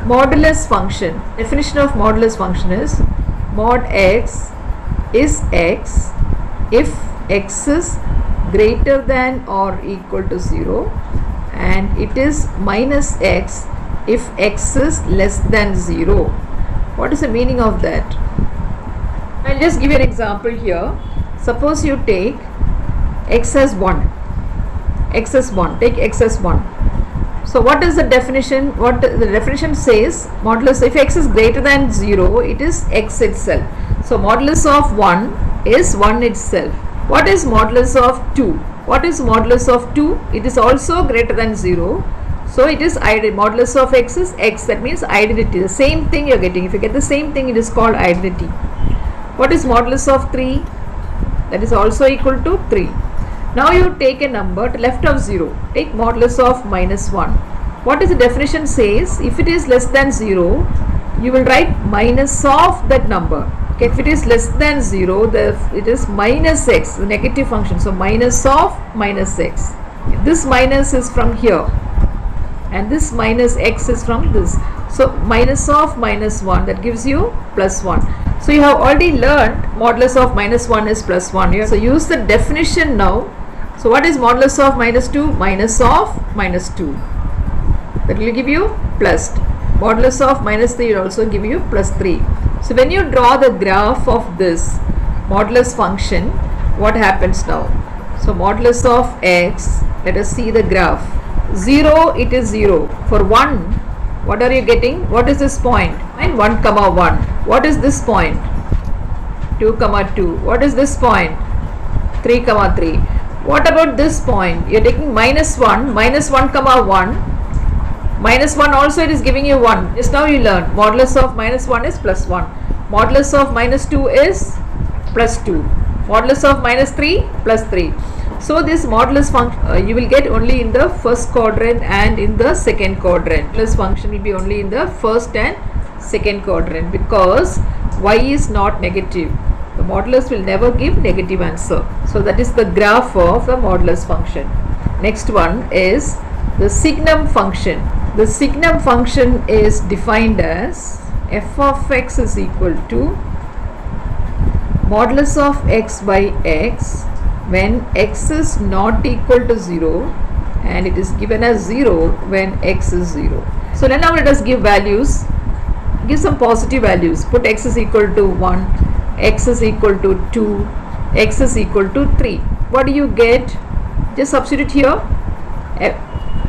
Modulus function. Definition of modulus function is mod x is x if x is greater than or equal to 0, and it is minus x if x is less than 0. What is the meaning of that? I'll just give you an example here. Suppose you take x as 1. X as 1. Take x as 1. So what is the definition? What the definition says, modulus, if x is greater than 0, it is x itself. So modulus of 1 is 1 itself. What is modulus of 2? What is modulus of 2? It is also greater than 0. So it is identity. Modulus of x is x. That means identity. The same thing you are getting. If you get the same thing, it is called identity. What is modulus of 3? That is also equal to 3. Now you take a number to left of 0. Take modulus of minus 1. What is the definition says? If it is less than 0, you will write minus of that number. Okay, if it is less than 0, it is minus x, the negative function. So minus of minus x. This minus is from here, and this minus x is from this. So minus of minus 1, that gives you plus 1. So you have already learned modulus of minus 1 is plus 1. So use the definition now. So what is modulus of minus 2? Minus of minus 2. That will give you plus. Modulus of minus 3 will also give you plus 3. So when you draw the graph of this modulus function, what happens now? So modulus of x, let us see the graph. 0, it is 0. For 1, what are you getting? What is this point? And 1 comma 1. What is this point? 2 comma 2. What is this point? 3 comma 3. What about this point? You are taking minus 1 comma 1. Minus 1 also it is giving you 1. Just now you learned modulus of minus 1 is plus 1. Modulus of minus 2 is plus 2. Modulus of minus 3 plus 3. So this modulus function you will get only in the first quadrant and in the second quadrant. Modulus function will be only in the first and second quadrant because y is not negative. The modulus will never give negative answer. So that is the graph of the modulus function. Next one is the signum function. The signum function is defined as f of x is equal to modulus of x by x when x is not equal to 0 and it is given as 0 when x is 0. So now let us give values. Give some positive values. Put x is equal to 1, x is equal to 2, x is equal to 3. What do you get? Just substitute here.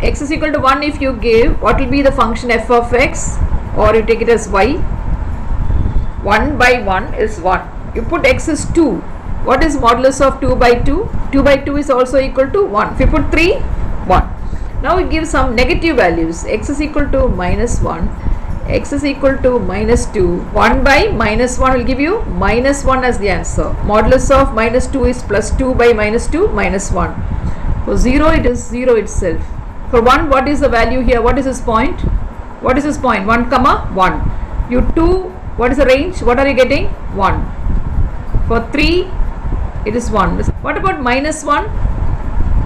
X is equal to 1 if you give, what will be the function f of x, or you take it as y? 1 by 1 is 1. You put x is 2. What is modulus of 2 by 2? 2 by 2 is also equal to 1. If you put 3, 1. Now we give some negative values. X is equal to minus 1. X is equal to minus 2. 1 by minus 1 will give you minus 1 as the answer. Modulus of minus 2 is plus 2 by minus 2, minus 1. For 0, it is 0 itself. For 1, what is the value here? What is this point? What is this point? 1 comma 1. You 2, what is the range? What are you getting? 1. For 3, it is 1. What about minus 1?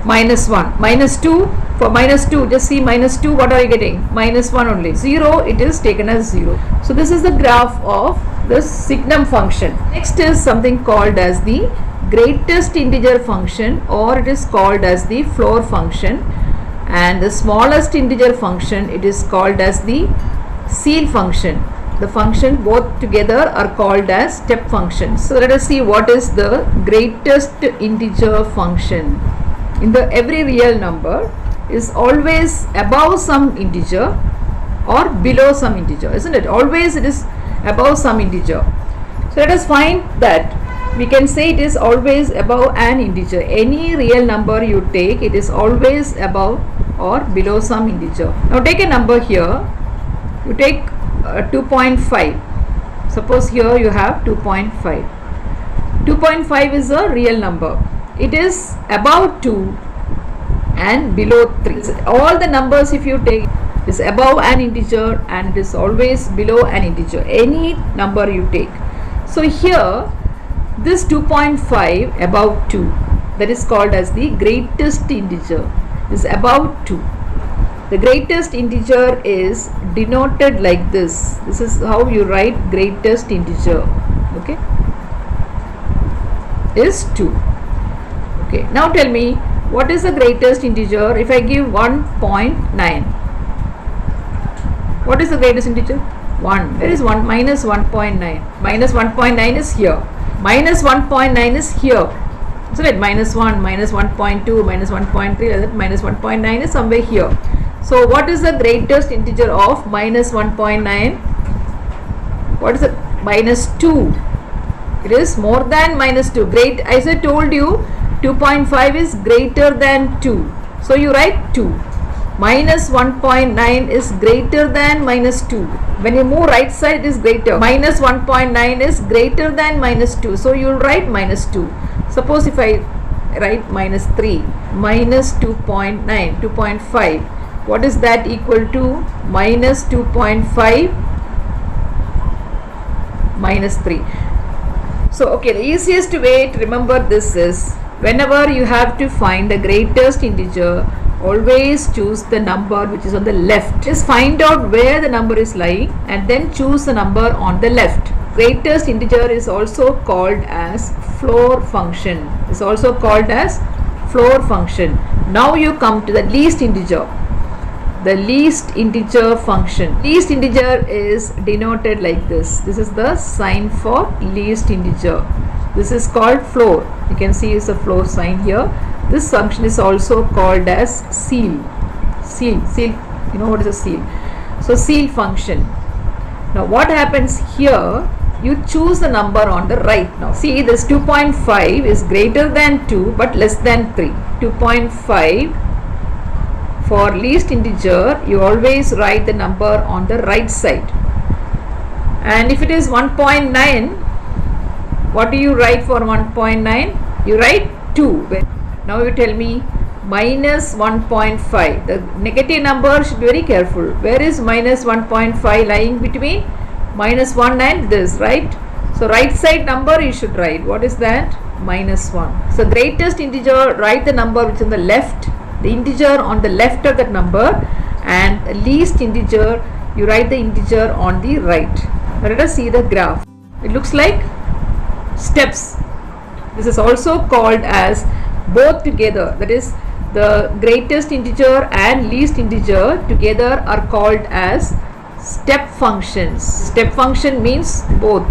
Minus 1. Minus 2. For minus 2, just see minus 2, what are you getting? Minus 1 only. 0, it is taken as 0. So this is the graph of the signum function. Next is something called as the greatest integer function, or it is called as the floor function. And the smallest integer function, it is called as the ceil function. The function both together are called as step functions. So let us see what is the greatest integer function. In the every real number is always above some integer or below some integer, isn't it? Always it is above some integer. So let us find that. We can say it is always above an integer. Any real number you take, it is always above or below some integer. Now take a number here. You take 2.5. Suppose here you have 2.5. 2.5 is a real number. It is above 2 and below 3. All the numbers if you take is above an integer and it is always below an integer. Any number you take. So here this 2.5 above 2, that is called as the greatest integer, is above 2. The greatest integer is denoted like this. This is how you write greatest integer. Okay, is 2. Okay, now tell me, what is the greatest integer if I give 1.9? What is the greatest integer? 1. Where is 1? Minus 1.9. Minus 1.9 is here. Minus 1.9 is here. So that minus 1, minus 1.2, minus 1.3, minus 1.9 is somewhere here. So what is the greatest integer of minus 1.9? What is it? Minus 2. It is more than minus 2. Great, as I told you, 2.5 is greater than 2. So you write 2. Minus 1.9 is greater than minus 2. When you move right side, it is greater. Minus 1.9 is greater than minus 2. So you will write minus 2. Suppose if I write minus 3, minus 2.9, 2.5. What is that equal to? Minus 2.5 minus 3. So, okay, the easiest way to remember this is, whenever you have to find the greatest integer, always choose the number which is on the left. Just find out where the number is lying and then choose the number on the left. Greatest integer is also called as floor function. It's also called as floor function. Now you come to the least integer. The least integer function. Least integer is denoted like this. This is the sign for least integer. This is called floor. You can see is a floor sign here. This function is also called as ceil. Ceil. You know what is a ceil? So ceil function. Now what happens here? You choose the number on the right now. See, this 2.5 is greater than 2 but less than 3. 2.5. For least integer, you always write the number on the right side. And if it is 1.9, what do you write for 1.9? You write 2. Now you tell me minus 1.5. The negative number should be very careful. Where is minus 1.5 lying between? Minus 1 and this, right? So right side number you should write. What is that? Minus 1. So greatest integer, write the number which is on the left. The integer on the left of that number, and least integer, you write the integer on the right. Now let us see the graph. It looks like steps. This is also called as both together, that is the greatest integer and least integer together are called as step functions. Step function means both.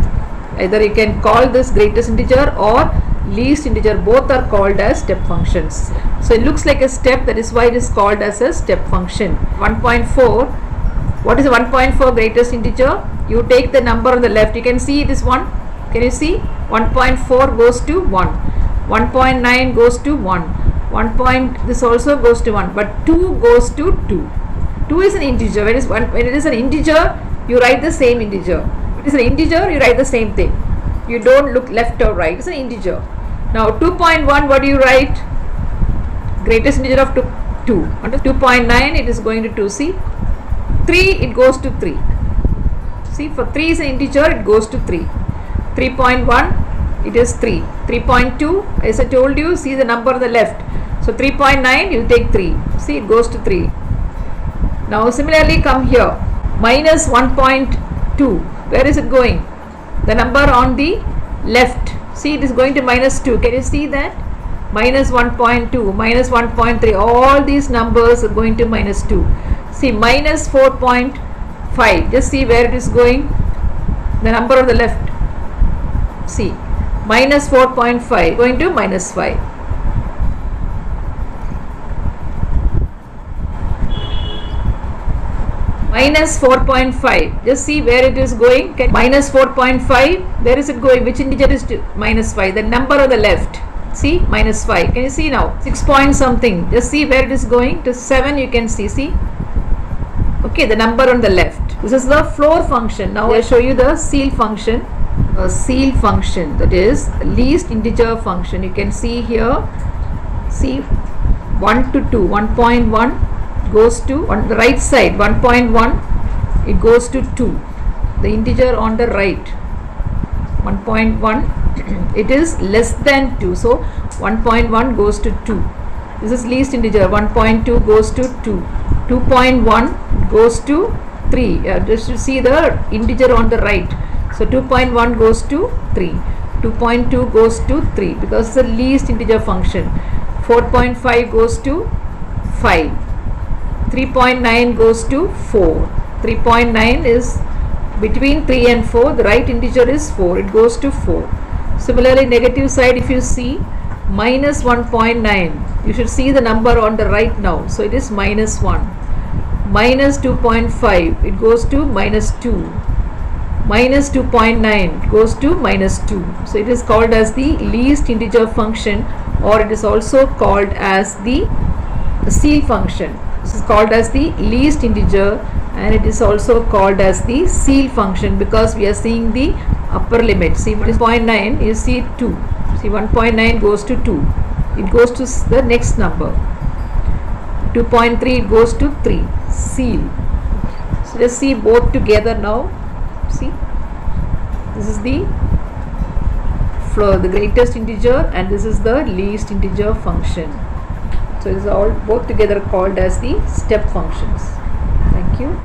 Either you can call this greatest integer or least integer, both are called as step functions. So it looks like a step, that is why it is called as a step function. 1.4, what is 1.4 greatest integer? You take the number on the left, you can see it is 1. Can you see? 1.4 goes to 1. 1.9 goes to 1. This also goes to 1, but 2 goes to 2. 2 is an integer. When it is an integer, you write the same integer. If it is an integer, you write the same thing. You don't look left or right. It's an integer. Now 2.1, what do you write? Greatest integer of 2. Under 2.9, it is going to 2. See? 3, it goes to 3. See, for 3 is an integer, it goes to 3. 3.1, it is 3. 3.2, as I told you, see the number on the left. So 3.9, you take 3. See, it goes to 3. Now similarly come here. Minus 1.2. Where is it going? The number on the left. See, it is going to minus 2. Can you see that? Minus 1.2, minus 1.3. All these numbers are going to minus 2. See, minus 4.5. Just see where it is going. The number on the left. See, minus 4.5 going to minus 5. Minus 4.5. Just see where it is going. Minus 4.5. Where is it going? Which integer is to minus 5? The number on the left. See, minus 5. Can you see now? 6 point something. Just see where it is going. To 7 you can see. See? Okay, the number on the left. This is the floor function. Now I show you the ceil function. A ceil function, that is least integer function. You can see here. See, 1 to 2. 1.1. goes to on the right side, 1.1, it goes to 2, the integer on the right. 1.1 it is less than 2, so 1.1 goes to 2. This is least integer. 1.2 goes to 2. 2.1 goes to 3. Just to see the integer on the right. So 2.1 goes to 3. 2.2 goes to 3 because it's the least integer function. 4.5 goes to 5. 3.9 goes to 4. 3.9 is between 3 and 4. The right integer is 4. It goes to 4. Similarly, negative side, if you see minus 1.9, you should see the number on the right now. So it is minus 1. Minus 2.5, it goes to minus 2. Minus 2.9 goes to minus 2. So it is called as the least integer function, or it is also called as the ceil function. This is called as the least integer, and it is also called as the ceil function because we are seeing the upper limit. See, if it is 0.9, you see 2. See, 1.9 goes to 2. It goes to the next number. 2.3, it goes to 3. Ceil. So let's see both together now. See, this is the greatest integer, and this is the least integer function. So it is all both together called as the step functions. Thank you.